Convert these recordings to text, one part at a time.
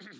بسم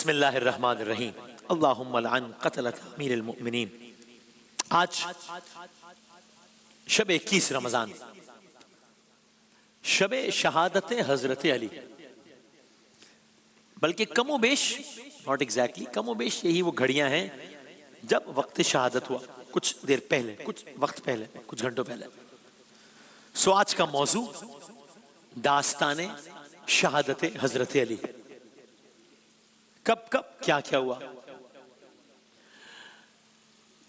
اللہ الرحمن الرحیم اللہم لعن قتلۃ امیر المؤمنین۔ آج شب 21 رمضان، شب شہادت حضرت علی، بلکہ کم و بیش ناٹ ایگزیکٹلی کم و بیش یہی وہ گھڑیاں ہیں جب وقت شہادت ہوا، کچھ دیر پہلے، کچھ وقت پہلے، کچھ گھنٹوں پہلے۔ سو آج کا موضوع داستان شہادت حضرت علی، کب کیا ہوا۔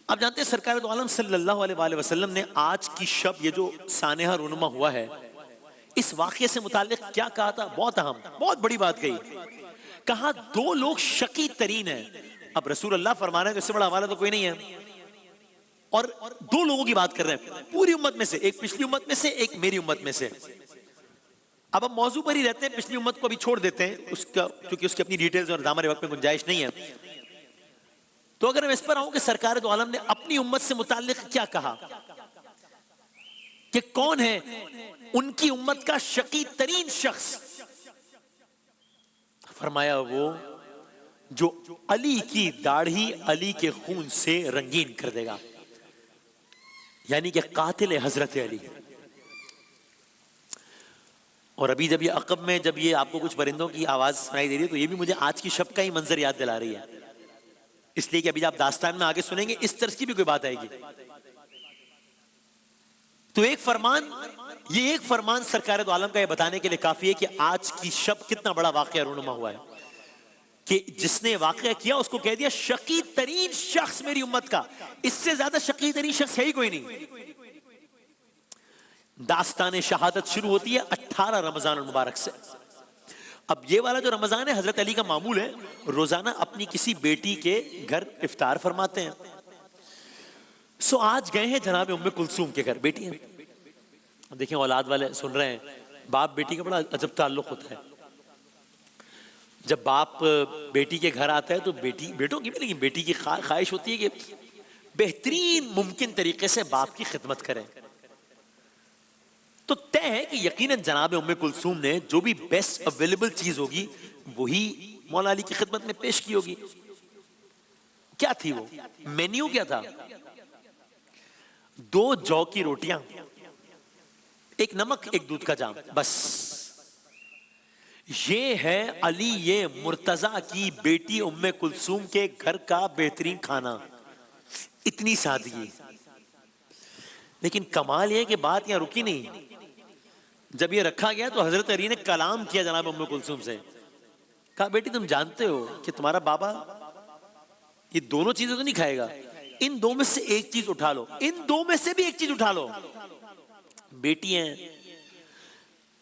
آپ جانتے ہیں سرکار دو عالم صلی اللہ علیہ وآلہ وسلم نے آج کی شب یہ جو سانحہ رونما ہوا ہے، اس واقعے سے متعلق کیا کہا تھا؟ بہت اہم، بہت بڑی بات کہی۔ کہا دو لوگ شقی ترین ہیں۔ اب رسول اللہ فرما رہے ہیں تو اس سے بڑا حوالہ تو کوئی نہیں ہے، اور دو لوگوں کی بات کر رہے ہیں پوری امت میں سے، ایک پچھلی امت میں سے، ایک میری امت میں سے۔ اب ہم موضوع پر ہی رہتے ہیں، پچھلی امت کو بھی چھوڑ دیتے ہیں کیونکہ اس کی اپنی ڈیٹیلز اور ہمارے وقت میں گنجائش نہیں ہے۔ تو اگر میں اس پر آؤں کہ سرکار دو عالم نے اپنی امت سے متعلق کیا کہا کہ کون ہے ان کی امت کا شقی ترین شخص، فرمایا وہ جو علی کی داڑھی علی کے خون سے رنگین کر دے گا، یعنی کہ قاتل حضرت علی۔ اور ابھی جب یہ عقب میں جب یہ آپ کو کچھ پرندوں کی آواز سنائی دے رہی ہے تو یہ بھی مجھے آج کی شب کا ہی منظر یاد دلا رہی ہے، اس لیے کہ ابھی آپ داستان میں آگے سنیں گے اس طرح کی بھی کوئی بات آئے گی۔ تو ایک فرمان سرکار دو عالم کا یہ بتانے کے لیے کافی ہے کہ آج کی شب کتنا بڑا واقعہ رونما ہوا ہے، کہ جس نے واقعہ کیا اس کو کہہ دیا شقی ترین شخص میری امت کا، اس سے زیادہ شقی ترین شخص ہے ہی کوئی نہیں۔ داستان شہادت شروع ہوتی ہے 18 رمضان المبارک سے۔ اب یہ والا جو رمضان ہے حضرت علی کا معمول ہے روزانہ اپنی کسی بیٹی کے گھر افطار فرماتے ہیں۔ سو آج گئے ہیں جناب ام کلثوم کے گھر، بیٹی ہیں، دیکھیں اولاد والے سن رہے ہیں، باپ بیٹی کا بڑا عجب تعلق ہوتا ہے۔ جب باپ بیٹی کے گھر آتا ہے تو بیٹوں کی بھی، لیکن بیٹی کی خواہش ہوتی ہے کہ بہترین ممکن طریقے سے باپ کی خدمت کریں۔ تو طے ہے کہ یقیناً جناب ام کلثوم نے جو بھی بیسٹ اویلیبل چیز ہوگی وہی مولا علی کی خدمت میں پیش کی ہوگی۔ کیا تھی وہ مینیو؟ کیا تھا؟ 2 جو کی روٹیاں، 1 نمک، 1 دودھ کا جام، بس۔ یہ ہے علی یہ مرتضیٰ کی بیٹی ام کلثوم کے گھر کا بہترین کھانا، اتنی سادگی۔ لیکن کمال یہ کہ بات یہاں رکی نہیں، جب یہ رکھا گیا تو حضرت علی نے کلام کیا جناب ام کلثوم سے، کہا بیٹی تم جانتے ہو کہ تمہارا بابا یہ دونوں چیزیں تو نہیں کھائے گا، ان 2 میں سے ایک چیز اٹھا لو، ان 2 میں سے بھی ایک چیز اٹھا لو۔ بیٹی ہیں،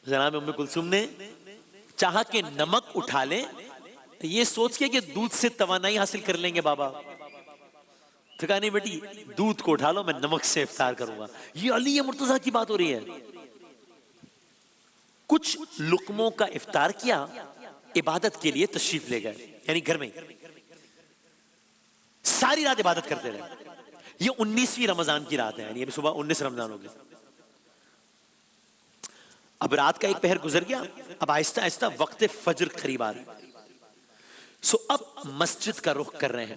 جناب ام کلثوم نے چاہا کہ نمک اٹھا لیں، یہ سوچ کے کہ دودھ سے توانائی حاصل کر لیں گے بابا، تو کہا نہیں بیٹی دودھ کو اٹھا لو، میں نمک سے افطار کروں گا۔ یہ علی مرتضیٰ کی بات ہو رہی ہے۔ کچھ لقموں کا افطار کیا، عبادت کے لیے تشریف لے گئے، یعنی گھر میں ساری رات عبادت کرتے رہے۔ یہ 19ویں رمضان کی رات ہے، یعنی ابھی صبح 19 رمضان ہو گیا۔ اب رات کا ایک پہر گزر گیا، اب آہستہ آہستہ وقت فجر قریب آ رہا ہے۔ سو اب مسجد کا رخ کر رہے ہیں،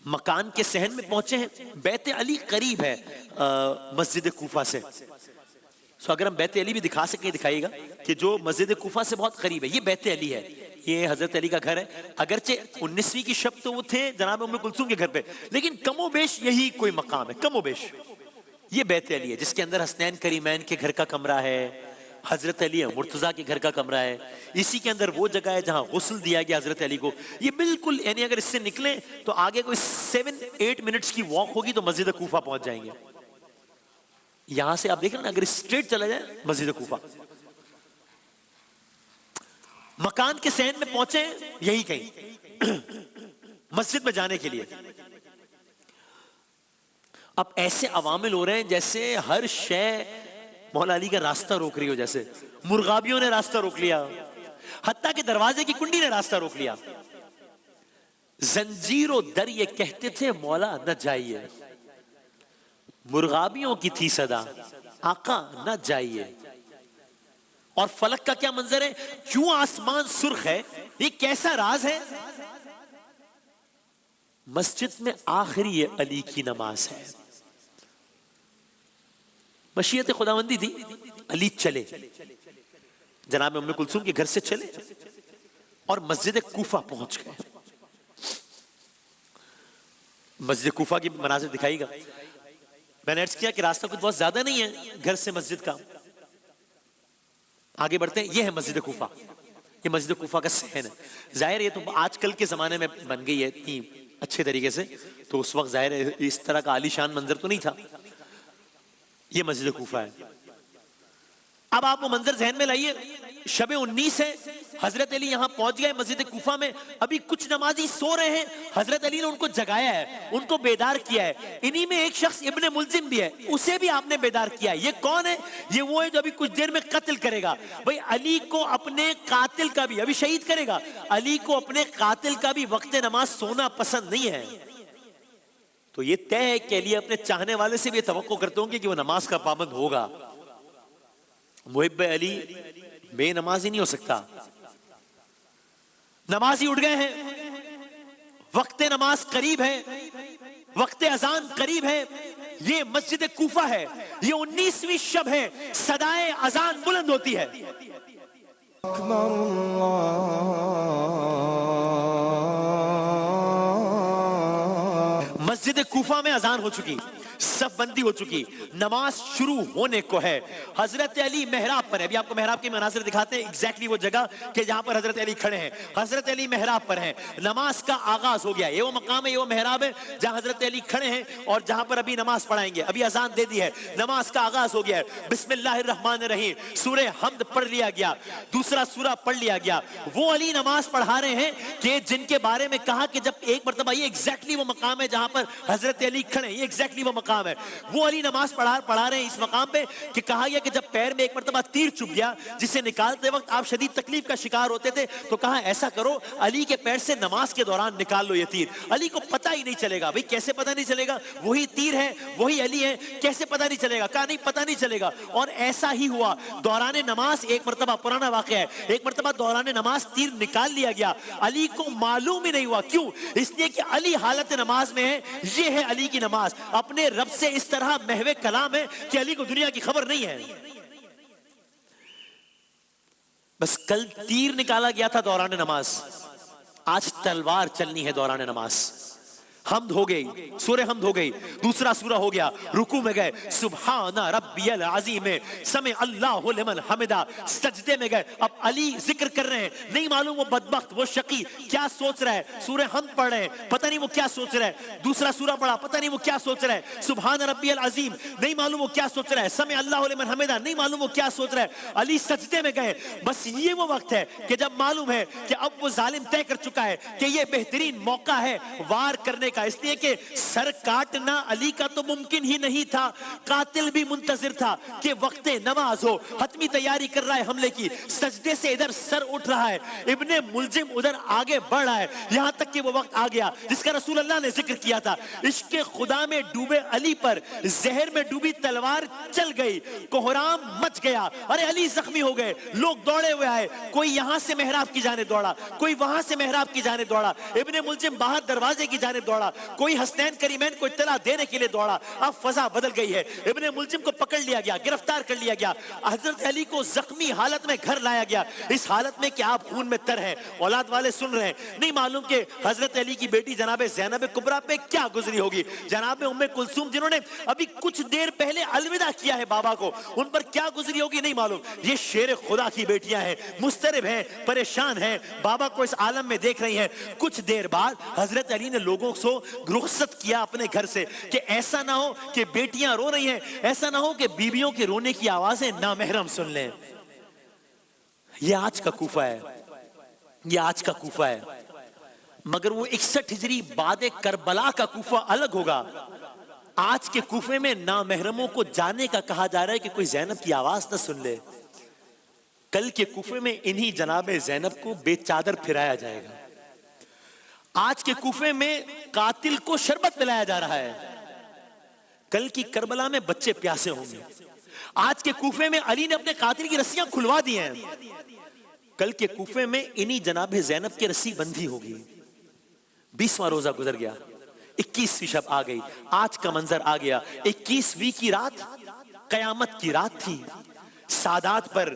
مکان کے صحن میں پہنچے ہیں۔ بیت علی قریب ہے مسجد کوفہ سے، سو اگر ہم بیت علی بھی دکھا سکیں دکھائیے گا کہ جو مسجد کوفہ سے بہت قریب ہے، یہ بیت علی ہے، یہ حضرت علی کا گھر ہے۔ اگرچہ 19ویں کی شب تو وہ تھے جناب ام کلثوم کے گھر پہ، لیکن کم و بیش یہی کوئی مقام ہے، کم و بیش یہ بیت علی ہے، جس کے اندر حسنین کریمین کے گھر کا کمرہ ہے، حضرت علی مرتضیٰ کے گھر کا کمرہ ہے، اسی کے اندر وہ جگہ ہے جہاں غسل دیا گیا حضرت علی کو۔ یہ بالکل یعنی اگر اس سے نکلیں تو آگے کوئی 7-8 منٹس کی واک ہوگی تو مسجد کوفہ پہنچ جائیں گے۔ یہاں سے آپ دیکھ رہے ہیں اگر اسٹریٹ چلا جائے مسجد کوفہ، مکان کے صحن میں پہنچے یہی کہیں مسجد میں جانے کے لیے۔ اب ایسے عوامل ہو رہے ہیں جیسے ہر شے مولا علی کا راستہ روک رہی ہو، جیسے مرغابیوں نے راستہ روک لیا، حتیٰ کہ دروازے کی کنڈی نے راستہ روک لیا۔ زنجیر و در یہ کہتے تھے مولا نہ جائیے، مرغابیوں کی تھی صدا، آقا نہ جائیے۔ اور فلک کا کیا منظر ہے، کیوں آسمان سرخ ہے، یہ کیسا راز ہے؟ مسجد میں آخری یہ علی کی نماز ہے۔ مشیت خداوندی تھی، علی چلے، جناب ام کلثوم کے گھر سے چلے اور مسجد کوفہ پہنچ گئے۔ مسجد کوفہ کی مناظر دکھائی گا۔ میں نے عرض کیا کہ راستہ کچھ بہت زیادہ نہیں ہے گھر سے مسجد کا۔ آگے بڑھتے ہیں، یہ ہے مسجد کوفہ، یہ مسجد کوفہ کا صحن ہے۔ ظاہر یہ تو آج کل کے زمانے میں بن گئی ہے اتنی اچھے طریقے سے، تو اس وقت ظاہر ہے اس طرح کا عالی شان منظر تو نہیں تھا۔ یہ مسجد کوفہ ہے۔ اب آپ وہ منظر ذہن میں لائیے، شب 19 ہے، حضرت علی یہاں پہنچ گئے مسجد کوفہ میں، ابھی کچھ نمازی سو رہے ہیں، حضرت علی نے ان کو جگایا ہے، ان کو بیدار کیا ہے۔ انہی میں ایک شخص ابن ملزم بھی ہے، اسے بھی آپ نے بیدار کیا ہے۔ یہ کون ہے؟ یہ وہ ہے جو ابھی کچھ دیر میں قتل کرے گا۔ بھئی علی کو اپنے قاتل کا بھی ابھی شہید کرے گا، علی کو اپنے قاتل کا بھی وقت نماز سونا پسند نہیں ہے۔ تو یہ طے ہے کہ علی اپنے چاہنے والے سے بھی توقع کرتے ہوں گے کہ وہ نماز کا پابند ہوگا۔ محب علی بے نمازی نہیں ہو سکتا۔ نمازی اٹھ گئے ہیں، وقت نماز قریب ہے، وقت اذان قریب ہے۔ یہ مسجد کوفہ ہے، یہ 19ویں شب ہے، صدائے اذان بلند ہوتی ہے۔ اکبر مسجد کوفہ میں اذان ہو چکی، صف بندی ہو چکی، نماز شروع ہونے کو ہے۔ حضرت علی محراب پر ہے، ابھی آپ کو محراب کے مناظر دکھاتے ہیں، ایگزیکٹلی وہ جگہ کہ جہاں پر حضرت علی کھڑے ہیں۔ حضرت علی محراب پر ہیں، نماز کا آغاز ہو گیا۔ یہ وہ مقام ہے، یہ وہ محراب ہے جہاں حضرت علی کھڑے ہیں اور جہاں پر ابھی نماز پڑھائیں گے۔ ابھی اذان دے دی ہے، نماز کا آغاز ہو گیا ہے۔ بسم اللہ الرحمن الرحیم، سورہ حمد پڑھ لیا گیا، دوسرا سورہ پڑھ لیا گیا۔ وہ علی نماز پڑھا رہے ہیں کہ جن کے بارے میں کہا کہ جب ایک مرتبہ، یہ ایگزیکٹلی وہ مقام ہے جہاں پر حضرت علی کھڑے ہیں، یہ ایگزیکٹلی وہ مقام ہے۔ وہ علی نماز پڑھا رہے ہیں اس مقام پہ کہ کہا گیا کہ جب پیر میں ایک مرتبہ تیر چبھ گیا، جسے نکالتے وقت آپ شدید تکلیف کا شکار ہوتے تھے، تو کہا ایسا کرو علی کے پیر سے نماز کے دوران نکال لو یہ تیر۔ علی کو پتہ ہی نہیں چلے گا۔ بھئی کیسے پتہ نہیں چلے گا؟ وہی تیر ہے، وہی علی ہے، کیسے پتہ نہیں چلے گا؟ کہا نہیں پتہ نہیں چلے گا۔ اور ایسا ہی ہوا، دوران نماز ایک مرتبہ، پرانا واقعہ ہے، ایک مرتبہ دوران نماز تیر نکال لیا گیا، علی کو معلوم ہی نہیں ہوا۔ کیوں؟ اس لیے کہ علی حالت نماز میں ہے۔ یہ ہے علی کی نماز، اپنے رب سے اس طرح محو کلام ہے کہ علی کو دنیا کی خبر نہیں ہے۔ بس کل تیر نکالا گیا تھا دوران نماز، آج تلوار چلنی ہے دوران نماز۔ حمد ہو گئی، سورہ حمد ہو گئی، دوسرا سورہ ہو گیا، رکوع میں گئے، سبحان ربی العظیم، سمع اللہ لمن حمدہ، سجدے میں گئے۔ اب علی ذکر کر رہے ہیں، نہیں معلوم وہ بدبخت، وہ شقی کیا سوچ رہا ہے۔ سورہ حمد پڑھ رہے ہیں، پتہ نہیں وہ کیا سوچ رہا ہے۔ دوسرا سورہ پڑھا، پتہ نہیں وہ کیا سوچ رہا ہے۔ سبحان ربی العظیم، نہیں معلوم وہ کیا سوچ رہا ہے۔ سمع اللہ لمن حمدہ، نہیں معلوم وہ کیا سوچ رہا ہے۔ علی سجدے میں گئے۔ بس یہ وہ وقت ہے کہ جب معلوم ہے کہ اب وہ ظالم طے کر چکا ہے کہ یہ بہترین موقع ہے وار کرنے کا، اس لیے کہ سر کاٹنا علی کا تو ممکن ہی نہیں تھا، قاتل بھی منتظر تھا کہ وقت نماز ہو، حتمی تیاری کر رہا ہے حملے کی، سجدے سے ادھر سر اٹھ رہا ہے، ابن ملزم ادھر آگے بڑھ رہا ہے، یہاں تک کہ وہ وقت آ گیا جس کا رسول اللہ نے ذکر کیا تھا۔ عشق خدا میں ڈوبے علی پر زہر میں ڈوبی تلوار چل گئی، کوہرام مچ گیا، ارے علی زخمی ہو گئے، لوگ دوڑے ہوئے آئے، کوئی یہاں سے محراب کی جانب دوڑا، کوئی وہاں سے محراب کی جانب دوڑا، ابن ملزم باہر دروازے کی جانب دوڑا، کوئی حسنین کریمین کو اطلاع دینے کے لیے دوڑا۔ اب فضا بدل گئی ہے، ابن ملزم کو پکڑ لیا گیا، گرفتار کر لیا گیا، حضرت علی کو زخمی حالت میں گھر لایا گیا، اس حالت میں کہ آپ خون میں تر ہیں، اولاد والے سن رہے ہیں، نہیں معلوم کہ حضرت علی کی بیٹی جناب زینب کبریٰ پہ کیا گزری ہوگی، جناب ام کلثوم جنہوں نے ابھی کچھ دیر پہلے الوداع کیا ہے بابا کو، ان پر کیا گزری ہوگی نہیں معلوم۔ یہ شیر خدا کی بیٹیاں ہیں، مضطرب ہیں، پریشان ہیں، بابا کو اس عالم میں دیکھ رہی ہیں۔ کچھ دیر بعد حضرت علی نے لوگوں کو رخصت کیا اپنے گھر سے کہ ایسا نہ ہو کہ بیٹیاں رو رہی ہیں، ایسا نہ ہو کہ بیویوں کے رونے کی آوازیں نامحرم سن لیں۔ یہ آج کا کوفہ ہے، یہ آج کا کوفہ ہے، مگر وہ 61 ہجری بعد کربلا کا کوفہ الگ ہوگا۔ آج کے کوفے میں نامحرموں کو جانے کا کہا جا رہا ہے کہ کوئی زینب کی آواز نہ سن لے۔ کل کے کوفے میں انہی جناب زینب کو بے چادر پھرایا جائے گا۔ آج کے کوفے میں قاتل کو شربت پلایا جا رہا ہے، کل کی کربلا میں بچے پیاسے ہوں گے. آج کے کوفے میں علی نے اپنے قاتل کی رسیاں کھلوا دی ہیں. کل کے کوفے میں انہی جناب زینب کی رسی بندھی ہوگی. 20واں روزہ گزر گیا, 21ویں شب آ گئی. آج کا منظر آ گیا. 21ویں کی رات قیامت کی رات تھی. سادات پر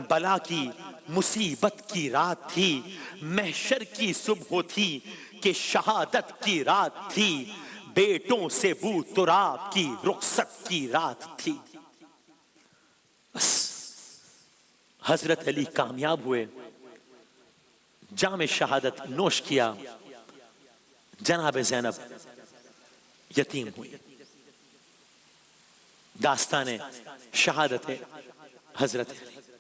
بلا کی مصیبت کی رات تھی. محشر کی صبح تھی کہ شہادت کی رات تھی. بیٹوں سے بو تراب کی رخصت کی رات تھی. بس حضرت علی کامیاب ہوئے, جام شہادت نوش کیا. جناب زینب یتیم ہوئی. داستان شہادت حضرت علی.